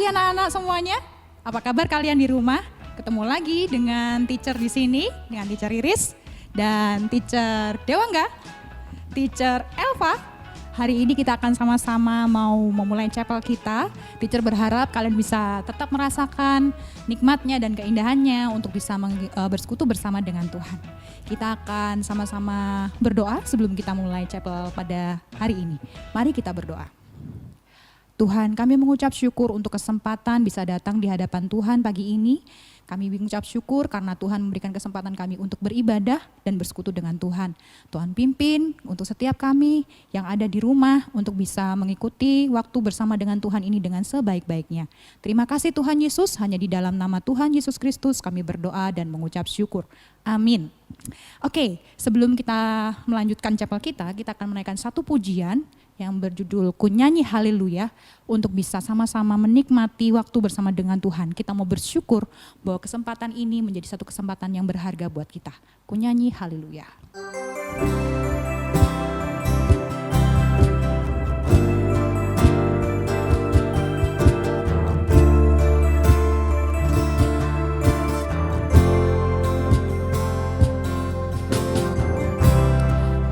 pagi anak-anak semuanya. Apa kabar kalian di rumah? Ketemu lagi dengan teacher di sini, dengan teacher Iris dan teacher Dewangga, teacher Elva. Hari ini kita akan sama-sama mau memulai chapel kita. Teacher berharap kalian bisa tetap merasakan nikmatnya dan keindahannya untuk bisa bersekutu bersama dengan Tuhan. Kita akan sama-sama berdoa sebelum kita mulai chapel pada hari ini. Mari kita berdoa. Tuhan, kami mengucap syukur untuk kesempatan bisa datang di hadapan Tuhan pagi ini. Kami mengucap syukur karena Tuhan memberikan kesempatan kami untuk beribadah dan bersekutu dengan Tuhan. Tuhan pimpin untuk setiap kami yang ada di rumah untuk bisa mengikuti waktu bersama dengan Tuhan ini dengan sebaik-baiknya. Terima kasih Tuhan Yesus, hanya di dalam nama Tuhan Yesus Kristus kami berdoa dan mengucap syukur. Amin. Oke, sebelum kita melanjutkan chapel kita akan menaikkan satu pujian yang berjudul Ku Nyanyi Haleluya untuk bisa sama-sama menikmati waktu bersama dengan Tuhan. Kita mau bersyukur bahwa kesempatan ini menjadi satu kesempatan yang berharga buat kita. Ku Nyanyi Haleluya.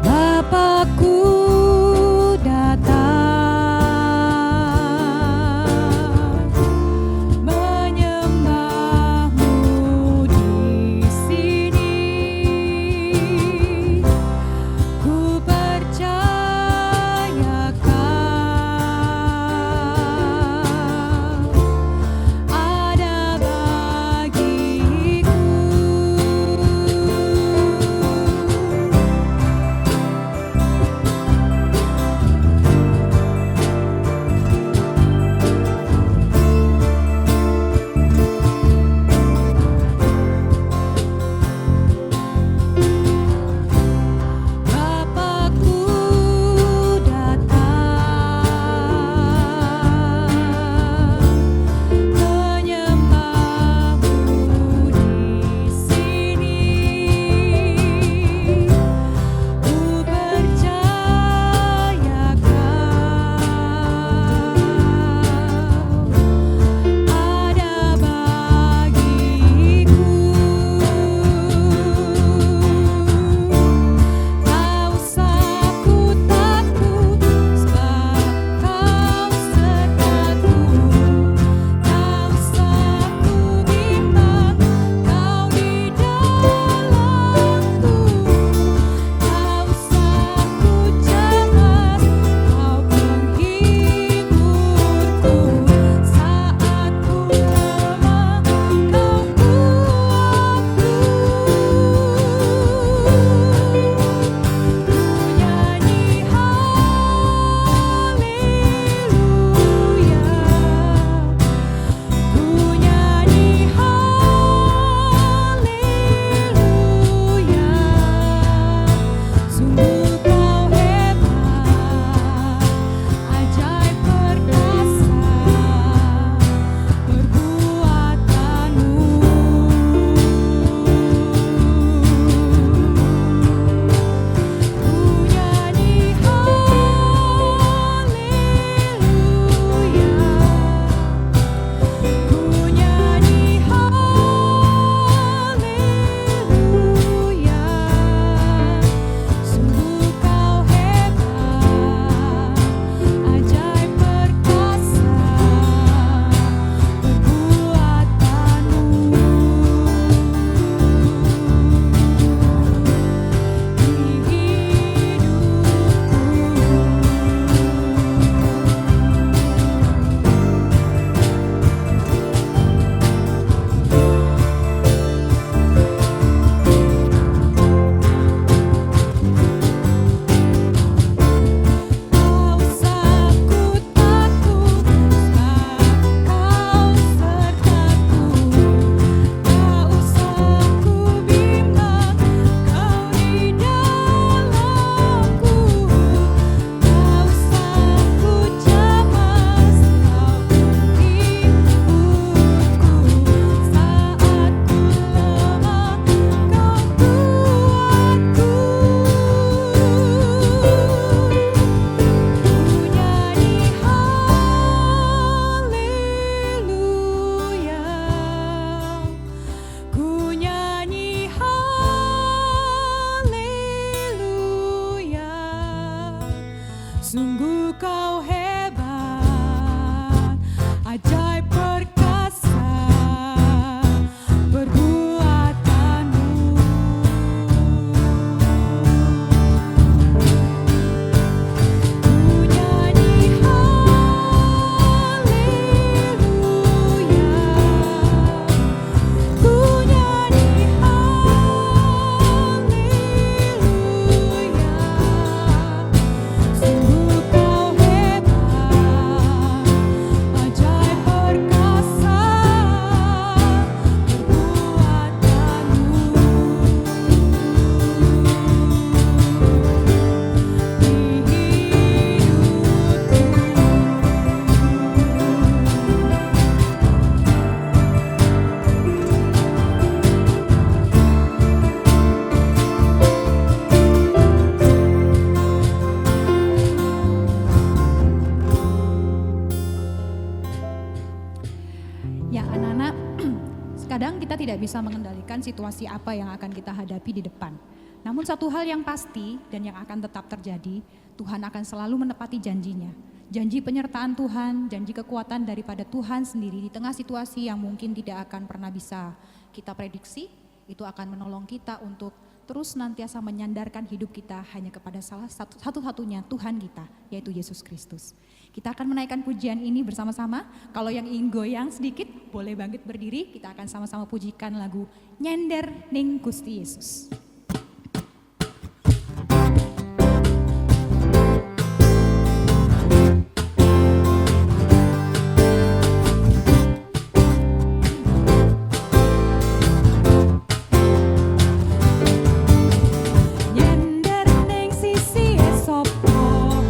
Bapakku Sungguh kau hebat, ajaib perkasa perbuatanmu. Ku nyanyi haleluya, ku nyanyi haleluya. Sungguh kau hebat, ajaib perkasa perbuatanmu. Di Ya anak-anak, kadang kita tidak bisa mengendalikan situasi apa yang akan kita hadapi di depan. Namun satu hal yang pasti dan yang akan tetap terjadi, Tuhan akan selalu menepati janjinya. Janji penyertaan Tuhan, janji kekuatan daripada Tuhan sendiri di tengah situasi yang mungkin tidak akan pernah bisa kita prediksi, itu akan menolong kita untuk terus senantiasa menyandarkan hidup kita hanya kepada salah satu-satunya Tuhan kita, yaitu Yesus Kristus. Kita akan menaikkan pujian ini bersama-sama. Kalau yang ingin goyang sedikit, boleh bangkit berdiri. Kita akan sama-sama pujikan lagu Nyender Ning Gusti Yesus. Nyender ning sisi sopo,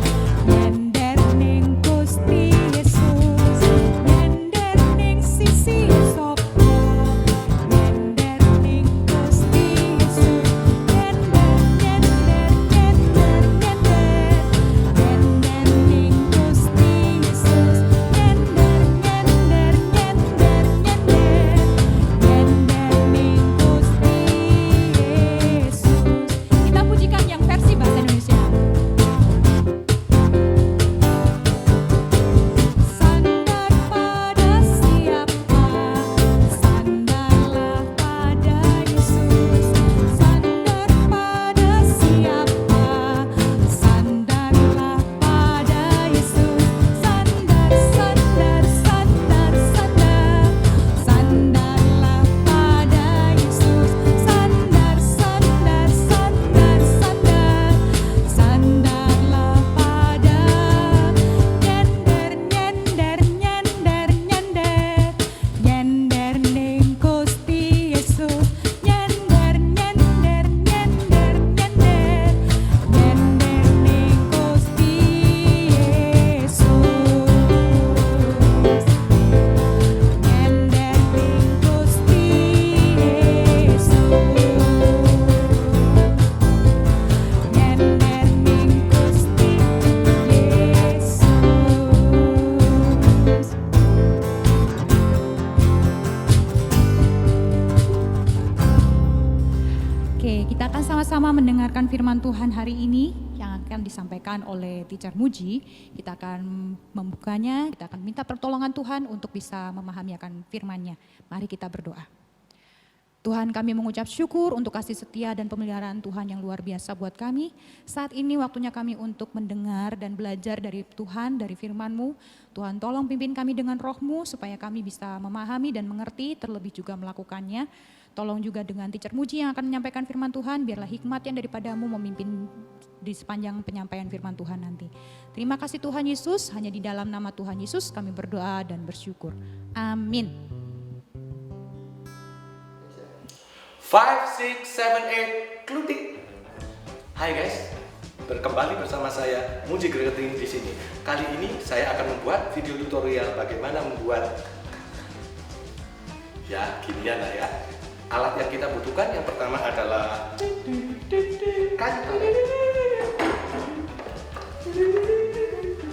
nyender ning Gusti Yesus, nyender ning sisi sopo, nyender ning Gusti Yesus, nyender nyender nyender nyender, nyender ning Gusti Yesus, nyender nyender nyender nyender, nyender ning Gusti Yesus. Kita pujikan yang versi bahasa Indonesia. Sandar pada siapa? Sandarlah pada Yesus. Sandar pada siapa? Sandarlah pada Yesus. Sandar, sandar, sandar, sandar. Sandarlah pada Yesus. Sandar, sandar, sandar, sandar. Sandarlah pada nyender, nyender, nyender, nyender. Nyender ning Gusti Yesus. Nyender, nyender, nyender, nyender. Nyender ning Gusti Yesus. Nyender ning Gusti Yesus. Nyender ning Gusti Yesus. Oke, kita akan sama-sama mendengarkan firman Tuhan hari ini yang akan disampaikan oleh Teacher Muji. Kita akan membukanya, kita akan minta pertolongan Tuhan untuk bisa memahami akan firman-Nya. Mari kita berdoa. Tuhan, kami mengucap syukur untuk kasih setia dan pemeliharaan Tuhan yang luar biasa buat kami. Saat ini waktunya kami untuk mendengar dan belajar dari Tuhan, dari firman-Mu. Tuhan, tolong pimpin kami dengan roh-Mu supaya kami bisa memahami dan mengerti, terlebih juga melakukannya. Tolong juga dengan Teacher Muji yang akan menyampaikan firman Tuhan, biarlah hikmat yang daripada-Mu memimpin di sepanjang penyampaian firman Tuhan nanti. Terima kasih Tuhan Yesus, hanya di dalam nama Tuhan Yesus kami berdoa dan bersyukur. Amin. 5, 6, 7, 8, klutik. Hai guys, berkembali bersama saya Muji Gregeting di sini. Kali ini saya akan membuat video tutorial bagaimana membuat ya ginian lah ya. Alat yang kita butuhkan yang pertama adalah kayu tarik,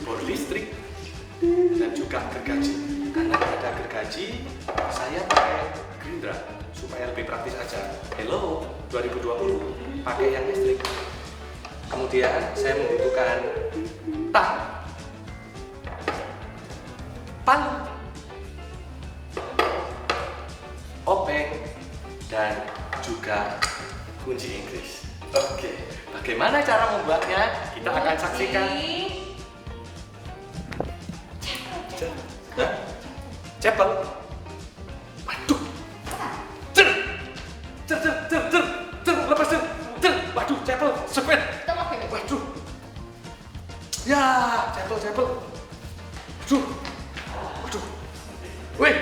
bor listrik, dan juga gergaji. Karena ada gergaji, saya pakai Grindra supaya lebih praktis aja. Hello, 2020 pakai yang listrik. Kemudian saya membutuhkan tang, palu, obeng, dan juga kunci Inggris. Oke, bagaimana cara membuatnya? Kita akan saksikan. Cepel. Waduh. Cer. Lepas cer. Waduh, cepel. Sepet. Waduh. Ya, cepel. Waduh. Wih,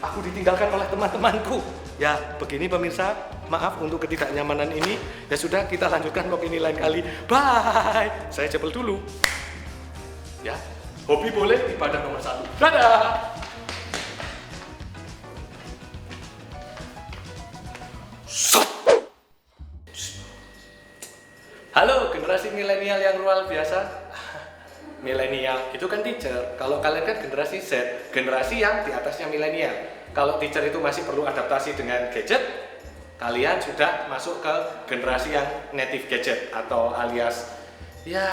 aku ditinggalkan oleh teman-temanku. Ya, begini pemirsa. Maaf untuk ketidaknyamanan ini. Ya sudah, kita lanjutkan vlog ini lain kali. Bye. Saya cepel dulu. Ya, hobi boleh, ibadah nomor 1. Dadah. Halo generasi milenial yang luar biasa. Milenial itu kan teacher. Kalau kalian kan generasi Z, generasi yang di atasnya milenial. Kalau teacher itu masih perlu adaptasi dengan gadget, kalian sudah masuk ke generasi yang native gadget atau alias ya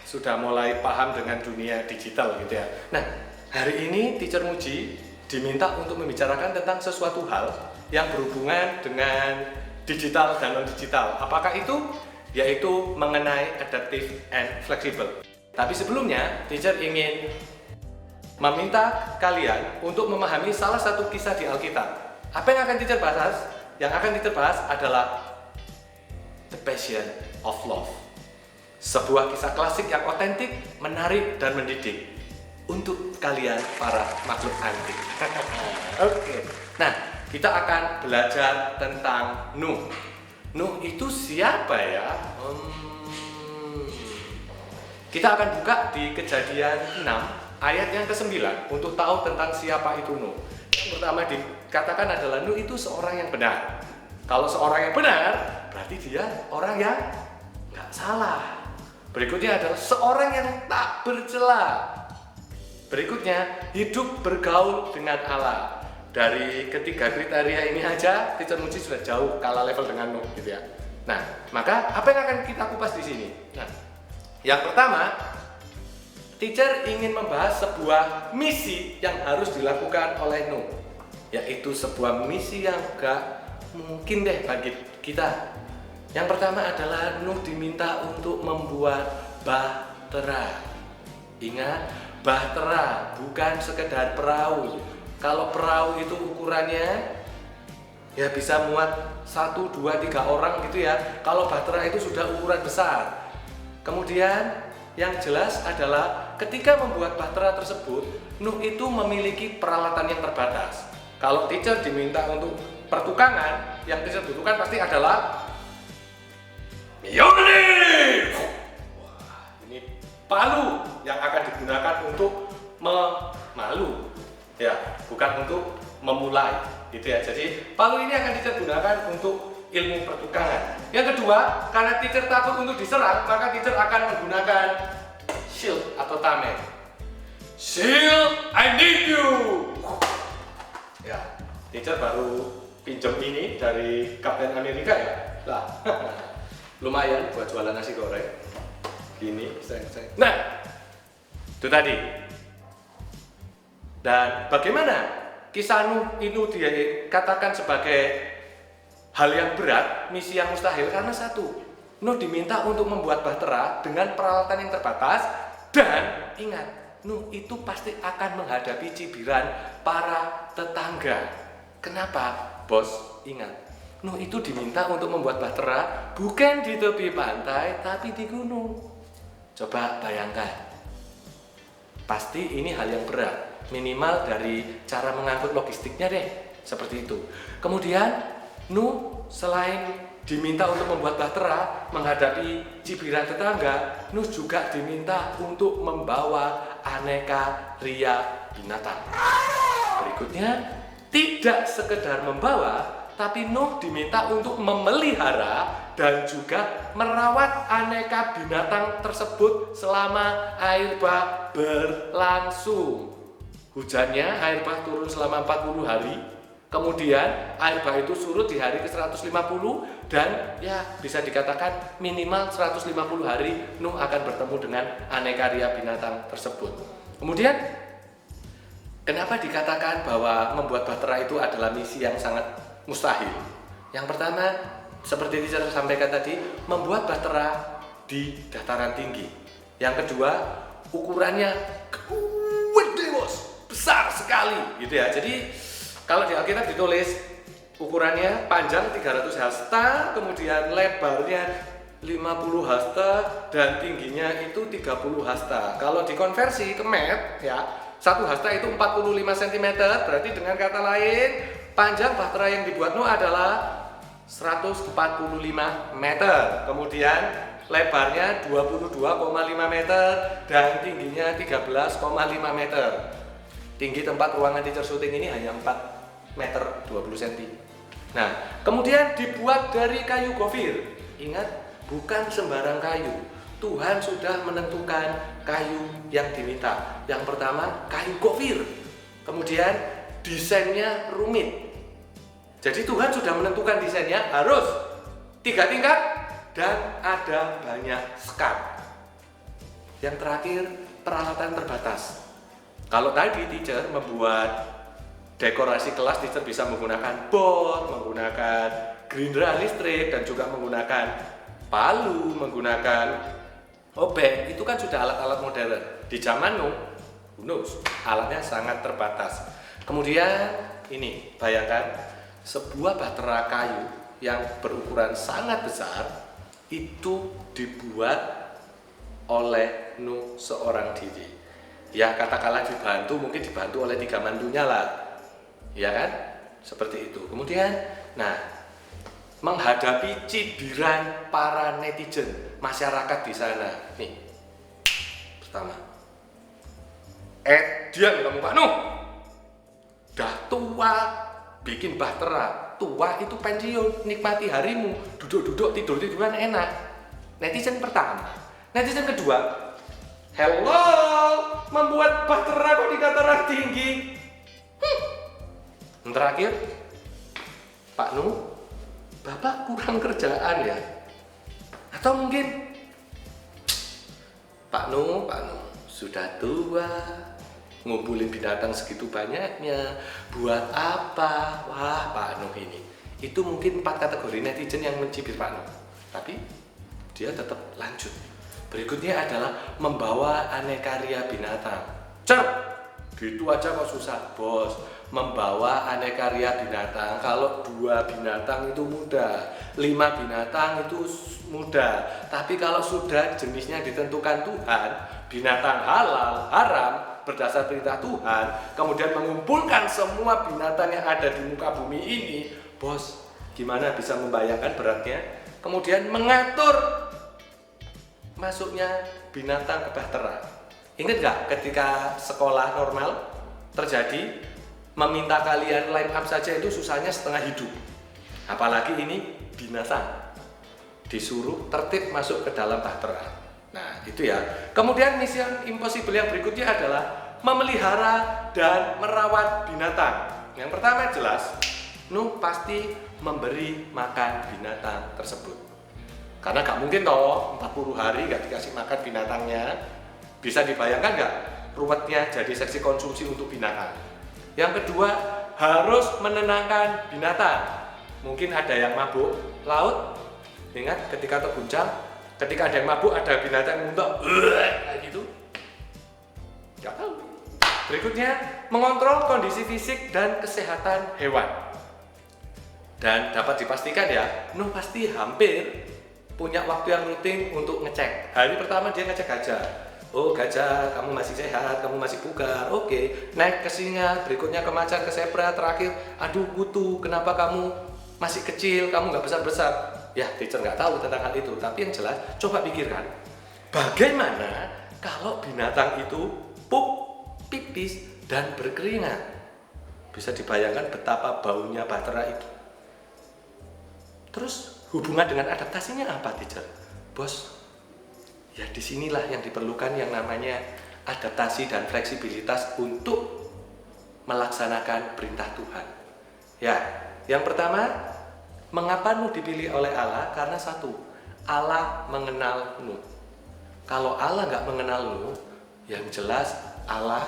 sudah mulai paham dengan dunia digital gitu ya. Nah, hari ini teacher Muji diminta untuk membicarakan tentang sesuatu hal yang berhubungan dengan digital dan non-digital. Apakah itu? Yaitu mengenai adaptive and flexible. Tapi sebelumnya, teacher ingin meminta kalian untuk memahami salah satu kisah di Alkitab. Apa yang akan teacher bahas? Yang akan teacher bahas adalah The Passion of Love. Sebuah kisah klasik yang otentik, menarik, dan mendidik untuk kalian para makhluk antik. Oke. Nah, kita akan belajar tentang Nuh. Nuh itu siapa ya? Kita akan buka di Kejadian 6 ayat yang ke-9 untuk tahu tentang siapa itu Nuh. Yang pertama dikatakan adalah Nuh itu seorang yang benar. Kalau seorang yang benar, berarti dia orang yang nggak salah. Berikutnya adalah seorang yang tak bercela. Berikutnya, hidup bergaul dengan Allah. Dari ketiga kriteria ini aja, teacher Muji sudah jauh kalah level dengan Nuh gitu ya. Nah, maka apa yang akan kita kupas di sini? Nah, yang pertama, teacher ingin membahas sebuah misi yang harus dilakukan oleh Nuh, yaitu sebuah misi yang gak mungkin deh bagi kita. Yang pertama adalah Nuh diminta untuk membuat bahtera. Ingat, bahtera bukan sekedar perahu. Kalau perahu itu ukurannya ya bisa muat 1, 2, 3 orang gitu ya. Kalau bahtera itu sudah ukuran besar. Kemudian yang jelas adalah ketika membuat bahtera tersebut, Nuh itu memiliki peralatan yang terbatas. Kalau teacher diminta untuk pertukangan, yang teacher butuhkan pasti adalah Yoni. Wah, ini palu yang akan digunakan untuk memalu. Ya, bukan untuk memulai, gitu ya. Jadi palu ini akan teacher gunakan untuk ilmu pertukangan. Yang kedua, karena teacher takut untuk diserang, maka teacher akan menggunakan shield atau tameng. Shield, I need you. Ya, teacher baru pinjam ini dari Kapten Amerika ya. Lah, lumayan buat jualan nasi goreng. Gini, Nah, itu tadi. Dan bagaimana kisah Nuh itu dikatakan sebagai hal yang berat, misi yang mustahil karena satu, Nuh diminta untuk membuat bahtera dengan peralatan yang terbatas dan ingat, Nuh itu pasti akan menghadapi cibiran para tetangga. Kenapa? Bos, ingat, Nuh itu diminta untuk membuat bahtera bukan di tepi pantai tapi di gunung. Coba bayangkan. Pasti ini hal yang berat. Minimal dari cara mengangkut logistiknya deh, seperti itu. Kemudian Nuh selain diminta untuk membuat bahtera menghadapi cibiran tetangga, Nuh juga diminta untuk membawa aneka ria binatang. Berikutnya, tidak sekedar membawa, tapi Nuh diminta untuk memelihara dan juga merawat aneka binatang tersebut selama air bah berlangsung. Hujannya, air bah turun selama 40 hari, Kemudian air bah itu surut di hari ke-150 dan ya bisa dikatakan minimal 150 hari Nuh akan bertemu dengan aneka-ria binatang tersebut. Kemudian kenapa dikatakan bahwa membuat bahtera itu adalah misi yang sangat mustahil? Yang pertama, seperti yang saya sampaikan tadi, membuat bahtera di dataran tinggi. Yang kedua, ukurannya gede bos, besar sekali gitu ya. Jadi kalau di Alkitab ditulis ukurannya panjang 300 hasta, kemudian lebarnya 50 hasta dan tingginya itu 30 hasta. Kalau dikonversi ke meter ya, 1 hasta itu 45 cm, berarti dengan kata lain panjang bahtera yang dibuat Nuh adalah 145 meter. Kemudian lebarnya 22,5 meter dan tingginya 13,5 meter. Tinggi tempat ruangan teacher syuting ini hanya 4 meter 20 cm. Nah, kemudian dibuat dari kayu gofir. Ingat, bukan sembarang kayu. Tuhan sudah menentukan kayu yang diminta. Yang pertama, kayu gofir. Kemudian desainnya rumit. Jadi Tuhan sudah menentukan desainnya harus 3 tingkat dan ada banyak sekat. Yang terakhir, peralatan terbatas. Kalau tadi teacher membuat dekorasi kelas, teacher bisa menggunakan bor, menggunakan gerindra listrik, dan juga menggunakan palu, menggunakan obeng. Itu kan sudah alat-alat modern. Di zaman Nuh, alatnya sangat terbatas. Kemudian ini, bayangkan sebuah bahtera kayu yang berukuran sangat besar itu dibuat oleh Nuh seorang diri. Ya katakanlah mungkin dibantu oleh 3 mantunya lah. Ya kan? Seperti itu. Kemudian, menghadapi cibiran para netizen, masyarakat di sana. Nih, pertama, diam kamu Pak Nuh, dah tua, bikin bahtera, tua itu pensiun, nikmati harimu, duduk-duduk, tidur-tiduran enak. Netizen pertama. Netizen kedua, hello, membuat bahtera kok di dataran tinggi. Yang terakhir, Pak Nuh, Bapak kurang kerjaan ya? Atau mungkin Pak Nuh sudah tua, ngumpulin binatang segitu banyaknya, buat apa? Wah, Pak Nuh ini. Itu mungkin 4 kategori netizen yang mencibir Pak Nuh. Tapi dia tetap lanjut. Berikutnya adalah membawa aneka-ria binatang. Gitu aja kok susah, bos. Membawa aneka-ria binatang, kalau 2 binatang itu mudah, 5 binatang itu mudah. Tapi kalau sudah jenisnya ditentukan Tuhan, binatang halal, haram, berdasar perintah Tuhan, kemudian mengumpulkan semua binatang yang ada di muka bumi ini, bos, gimana bisa membayangkan beratnya? Kemudian mengatur masuknya binatang ke bahtera. Ingat gak ketika sekolah normal terjadi, meminta kalian line up saja itu susahnya setengah hidup. Apalagi ini binatang. Disuruh tertib masuk ke dalam bahtera. Nah, itu ya. Kemudian mission impossible yang berikutnya adalah memelihara dan merawat binatang. Yang pertama jelas, Nuh pasti memberi makan binatang tersebut. Karena gak mungkin toh 40 hari gak dikasih makan binatangnya. Bisa dibayangkan gak ruwetnya jadi seksi konsumsi untuk binatang. Yang kedua, harus menenangkan binatang. Mungkin ada yang mabuk laut. Ingat ketika terguncang, ketika ada yang mabuk, ada binatang yang muntah kayak gitu. Gak tahu. Berikutnya, mengontrol kondisi fisik dan kesehatan hewan. Dan dapat dipastikan ya, Nuh pasti hampir punya waktu yang rutin untuk ngecek. Hari pertama dia ngecek gajah. Oh gajah, kamu masih sehat, kamu masih bugar. Oke, naik ke singa, berikutnya ke macan, ke zebra, terakhir, aduh kutu, kenapa kamu masih kecil, kamu nggak besar-besar. Ya, teacher nggak tahu tentang hal itu, tapi yang jelas, coba pikirkan, bagaimana kalau binatang itu pup, pipis, dan berkeringat? Bisa dibayangkan betapa baunya bahtera itu. Terus hubungan dengan adaptasinya apa, teacher? Bos, ya disinilah yang diperlukan yang namanya adaptasi dan fleksibilitas untuk melaksanakan perintah Tuhan. Ya, yang pertama, mengapa Nuh dipilih oleh Allah? Karena satu, Allah mengenal Nuh. Kalau Allah nggak mengenal Nuh, yang jelas Allah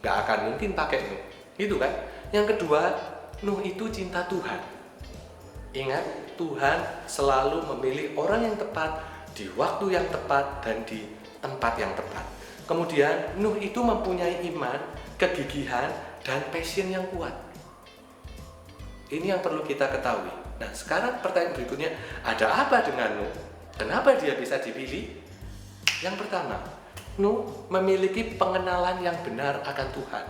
nggak akan mungkin pakai Nuh. Gitu kan? Yang kedua, Nuh itu cinta Tuhan. Ingat, Tuhan selalu memilih orang yang tepat, di waktu yang tepat, dan di tempat yang tepat. Kemudian, Nuh itu mempunyai iman, kegigihan, dan passion yang kuat. Ini yang perlu kita ketahui. Nah, sekarang pertanyaan berikutnya, ada apa dengan Nuh? Kenapa dia bisa dipilih? Yang pertama, Nuh memiliki pengenalan yang benar akan Tuhan.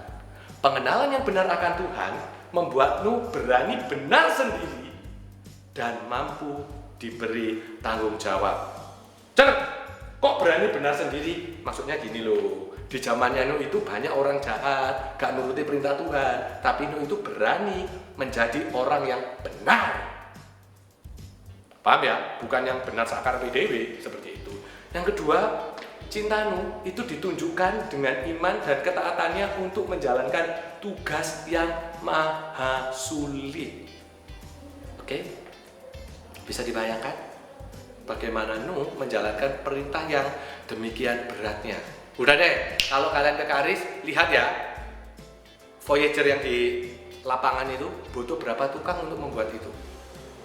Pengenalan yang benar akan Tuhan membuat Nuh berani benar sendiri dan mampu diberi tanggung jawab. Jangan, kok berani benar sendiri? Maksudnya gini loh, di zamannya Nuh itu banyak orang jahat, gak nuruti perintah Tuhan, tapi Nuh itu berani menjadi orang yang benar. Paham ya? Bukan yang benar sakar PDW, seperti itu. Yang kedua, cinta Nuh itu ditunjukkan dengan iman dan ketaatannya untuk menjalankan tugas yang maha sulit. Oke? Bisa dibayangkan bagaimana Nuh menjalankan perintah yang demikian beratnya. Udah deh, kalau kalian ke Karis, lihat ya, Voyager yang di lapangan itu butuh berapa tukang untuk membuat itu.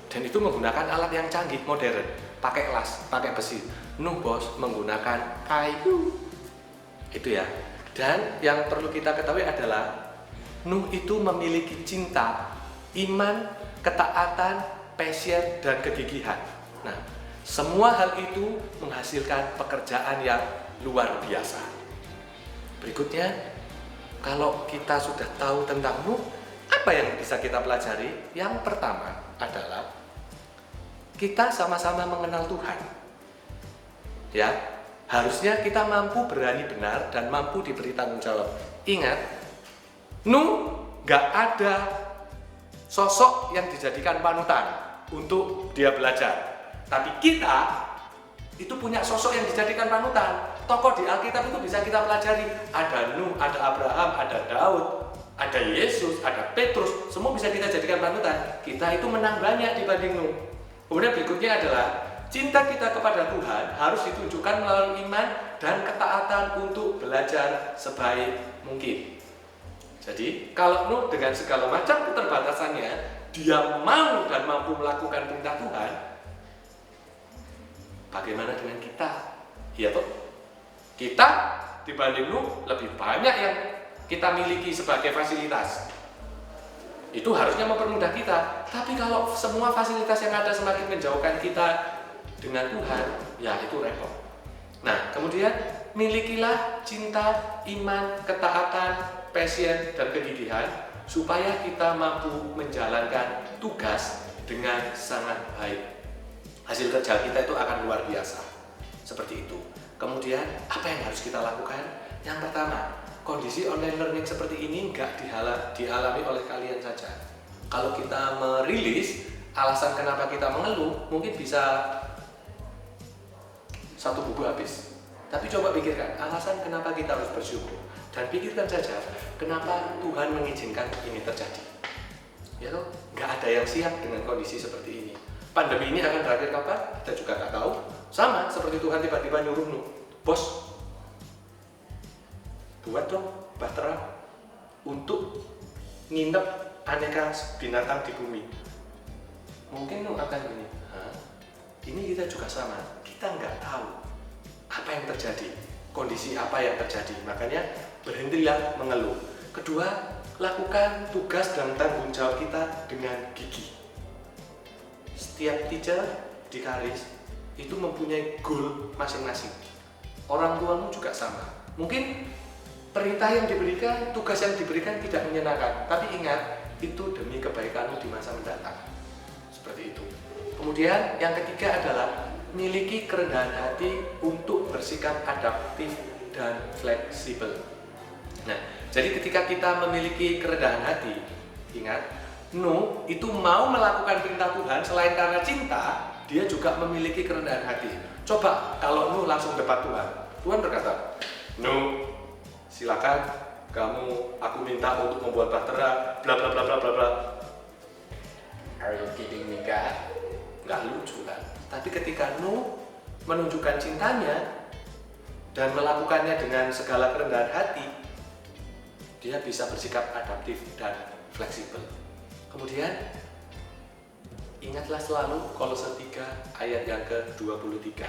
Dan itu menggunakan alat yang canggih, modern, pakai las, pakai besi. Nuh bos menggunakan kayu. Itu ya. Dan yang perlu kita ketahui adalah Nuh itu memiliki cinta, iman, ketaatan, passion, dan kegigihan. Nah, semua hal itu menghasilkan pekerjaan yang luar biasa. Berikutnya, kalau kita sudah tahu tentang Nuh, apa yang bisa kita pelajari? Yang pertama adalah kita sama-sama mengenal Tuhan. Ya, harusnya kita mampu berani benar dan mampu diberi tanggung jawab. Ingat, Nuh gak ada sosok yang dijadikan panutan untuk dia belajar. Tapi kita itu punya sosok yang dijadikan panutan. Tokoh di Alkitab itu bisa kita pelajari. Ada Nuh, ada Abraham, ada Daud, ada Yesus, ada Petrus. Semua bisa kita jadikan panutan. Kita itu menang banyak dibanding Nuh. Kemudian berikutnya adalah cinta kita kepada Tuhan harus ditunjukkan melalui iman dan ketaatan untuk belajar sebaik mungkin. Jadi kalau Nuh dengan segala macam keterbatasannya, dia mau dan mampu melakukan perintah Tuhan. Bagaimana dengan kita? Iya toh? Kita dibanding Nuh lebih banyak yang kita miliki sebagai fasilitas. Itu harusnya mempermudah kita. Tapi kalau semua fasilitas yang ada semakin menjauhkan kita dengan Tuhan, ya itu repot. Nah, kemudian milikilah cinta, iman, ketaatan, passion, dan kegigihan supaya kita mampu menjalankan tugas dengan sangat baik. Hasil kerja kita itu akan luar biasa. Seperti itu. Kemudian, apa yang harus kita lakukan? Yang pertama, kondisi online learning seperti ini nggak dialami oleh kalian saja. Kalau kita merilis alasan kenapa kita mengeluh, mungkin bisa satu buku habis. Tapi coba pikirkan alasan kenapa kita harus bersyukur. Dan pikirkan saja kenapa Tuhan mengizinkan ini terjadi. Ya toh, nggak ada yang siap dengan kondisi seperti ini. Pandemi ini akan berakhir kapan? Kita juga nggak tahu. Sama seperti Tuhan tiba-tiba nyuruh Nuh, bos, buat dong bahtera untuk nginep aneka binatang di bumi. Mungkin Nuh akan gini, ini kita juga sama, kita nggak tahu apa yang terjadi, kondisi apa yang terjadi. Makanya berhentilah mengeluh. Kedua, lakukan tugas dan tanggung jawab kita dengan gigih. Setiap teacher di Karis itu mempunyai goal masing-masing. Orang tuamu juga sama. Mungkin perintah yang diberikan, tugas yang diberikan tidak menyenangkan, tapi ingat, itu demi kebaikanmu di masa mendatang. Seperti itu. Kemudian yang ketiga adalah miliki kerendahan hati untuk bersikap adaptif dan fleksibel. Nah, jadi ketika kita memiliki kerendahan hati, ingat, Nuh itu mau melakukan perintah Tuhan selain karena cinta, dia juga memiliki kerendahan hati. Coba kalau Nuh langsung debat Tuhan. Tuhan berkata, Nuh, silakan kamu, aku minta untuk membuat bahtera bla bla bla bla bla bla. Are you kidding me, God? Nggak lucu kan? Tapi ketika Nuh menunjukkan cintanya dan melakukannya dengan segala kerendahan hati, dia bisa bersikap adaptif dan fleksibel. Kemudian, ingatlah selalu Kolose 3 ayat yang ke-23.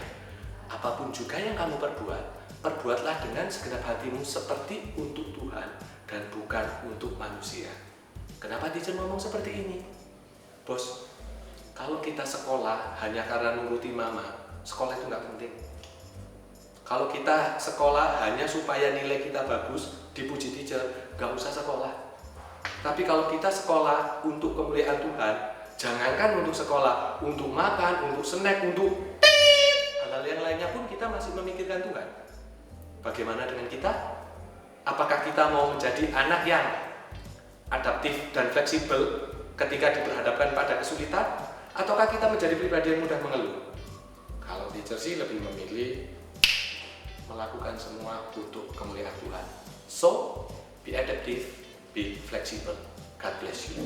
Apapun juga yang kamu perbuat, perbuatlah dengan segenap hatimu seperti untuk Tuhan dan bukan untuk manusia. Kenapa teacher ngomong seperti ini? Bos, kalau kita sekolah hanya karena nuruti mama, sekolah itu nggak penting. Kalau kita sekolah hanya supaya nilai kita bagus, dipuji teacher, nggak usah sekolah. Tapi kalau kita sekolah untuk kemuliaan Tuhan, jangankan untuk sekolah, untuk makan, untuk snack, untuk hal-hal yang lainnya pun kita masih memikirkan Tuhan. Bagaimana dengan kita? Apakah kita mau menjadi anak yang adaptif dan fleksibel ketika diperhadapkan pada kesulitan? Ataukah kita menjadi pribadi yang mudah mengeluh? Kalau teacher sih lebih memilih melakukan semua untuk kemuliaan Tuhan. So, be adaptive, be flexible. God bless you.